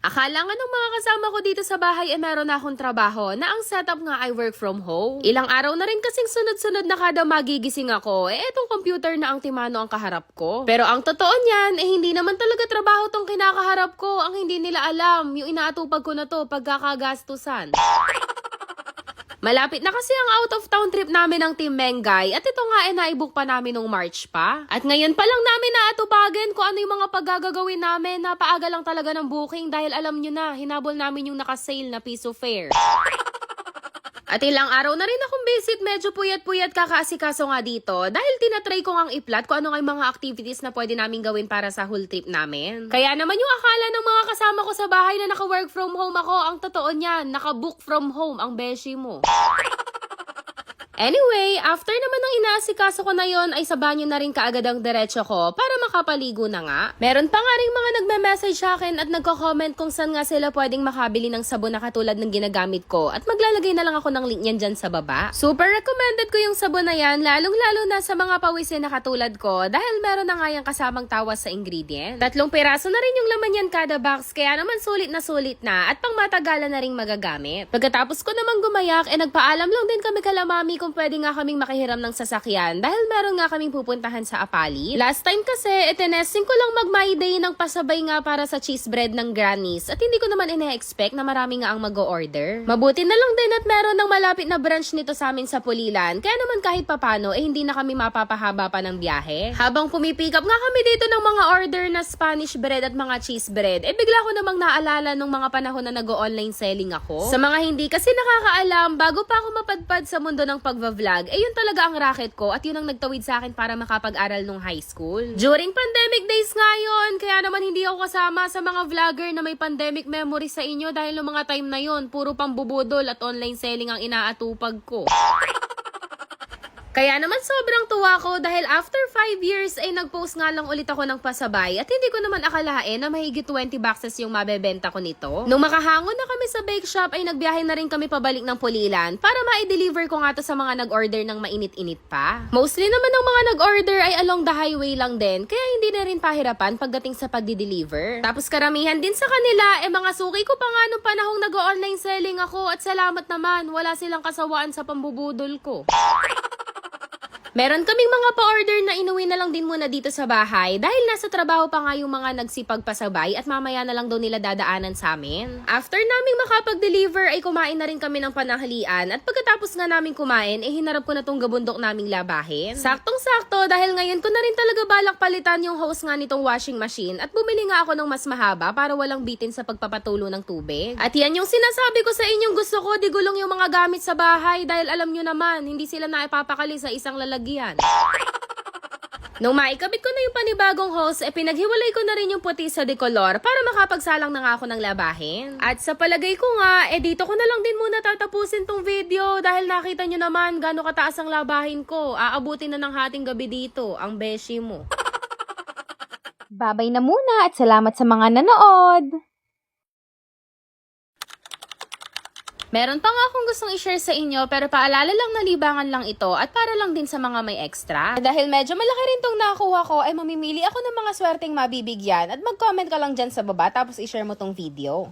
Akala nga ng mga kasama ko dito sa bahay meron na akong trabaho na ang setup nga ay work from home. Ilang araw na rin kasing sunod-sunod na kada magigising ako, etong computer na ang timano ang kaharap ko. Pero ang totoo niyan, hindi naman talaga trabaho tong kinakaharap ko. Ang hindi nila alam, yung inaatupag ko na to pagkakagastusan. Malapit na kasi ang out of town trip namin ng Team Mengay at ito nga naibook pa namin nung March pa. At ngayon pa lang namin naatupagan kung ano yung mga paggagawin namin. Napaaga lang talaga ng booking dahil alam nyo na, hinabol namin yung naka-sale na piso fare. At ilang araw na rin akong visit, medyo puyat-puyat kakaasikaso nga dito dahil tinatry ko ngang i-plot kung ano nga yung mga activities na pwede namin gawin para sa whole trip namin. Kaya naman yung akala ng mga kasama ko sa bahay na naka-work from home ako, ang totoo niyan, naka-book from home ang beshi mo. Anyway, after naman ng inaasikaso ko na yon ay sa banyo na rin kaagad ang diretso ko para makapaligo na nga. Meron pa nga rin mga nagme-message sa akin at nagko-comment kung saan nga sila pwedeng makabili ng sabon na katulad ng ginagamit ko at maglalagay na lang ako ng link niyan dyan sa baba. Super recommended ko yung sabon na yan, lalong-lalo na sa mga pawisin na katulad ko dahil meron na nga yung kasamang tawas sa ingredient. 3 piraso na rin yung laman yan kada box kaya naman sulit na at pang matagalan na rin magagamit. Pagkatapos ko naman gumayak, nagpaalam lang din kami kalamami kung pwede nga kaming makihiram ng sasakyan dahil meron nga kaming pupuntahan sa Apali. Last time kasi, itinesting ko lang mag-my day ng pasabay nga para sa cheese bread ng Granny's at hindi ko naman ine-expect na marami nga ang mag-o-order. Mabuti na lang din at meron ng malapit na branch nito sa amin sa Pulilan kaya naman kahit papano hindi na kami mapapahaba pa ng biyahe. Habang pumipick up nga kami dito ng mga order na Spanish bread at mga cheese bread, bigla ko namang naalala nung mga panahon na nag-o-online selling ako. Sa mga hindi kasi nakakaalam, bago pa ako mapadpad sa mundo ng pag-vlog, yun talaga ang racket ko at yun ang nagtawid sa akin para makapag-aral nung high school. During pandemic days nga yun, kaya naman hindi ako kasama sa mga vlogger na may pandemic memory sa inyo dahil nung mga time na yun, puro pambubudol at online selling ang inaatupag ko. Kaya naman sobrang tuwa ko dahil after 5 years ay nag-post nga lang ulit ako ng pasabay at hindi ko naman akalain na mahigit 20 boxes yung mabebenta ko nito. Nung makahangon na kami sa bake shop ay nagbiyahe na rin kami pabalik ng Pulilan para ma-deliver ko nga to sa mga nag-order ng mainit-init pa. Mostly naman ng mga nag-order ay along the highway lang din kaya hindi na rin pahirapan pagdating sa pagdi-deliver. Tapos karamihan din sa kanila mga suki ko pa nga nung panahong nag-online selling ako at salamat naman wala silang kasawaan sa pambubudol ko. Meron kaming mga pa-order na inuwi na lang din muna dito sa bahay dahil nasa trabaho pa nga yung mga nagsipagpasabay at mamaya na lang daw nila dadaanan sa amin. After naming makapag-deliver ay kumain na rin kami ng pananghalian at pagkatapos nga namin kumain hinarap ko na tong gabundok naming labahin. Saktong-sakto dahil ngayon ko na rin talaga balak palitan yung hose nga nitong washing machine at bumili nga ako ng mas mahaba para walang bitin sa pagpapatulo ng tubig. At yan yung sinasabi ko sa inyong gusto ko, di gulong yung mga gamit sa bahay dahil alam nyo naman, hindi sila naipapakali sa isang lalagyan. Nung maikabit ko na yung panibagong hose, pinaghiwalay ko na rin yung puti sa decolor para makapagsalang na nga ako ng labahin. At sa palagay ko nga, dito ko na lang din muna tatapusin tong video dahil nakita nyo naman gaano kataas ang labahin ko. Aabutin na ng hating gabi dito, ang beshi mo. Babay na muna at salamat sa mga nanood! Meron pa nga akong gustong i-share sa inyo pero paalala lang na libangan lang ito at para lang din sa mga may extra. Dahil medyo malaki rin tong nakuha ko ay mamimili ako ng mga swerteng mabibigyan at mag-comment ka lang dyan sa baba tapos i-share mo tong video.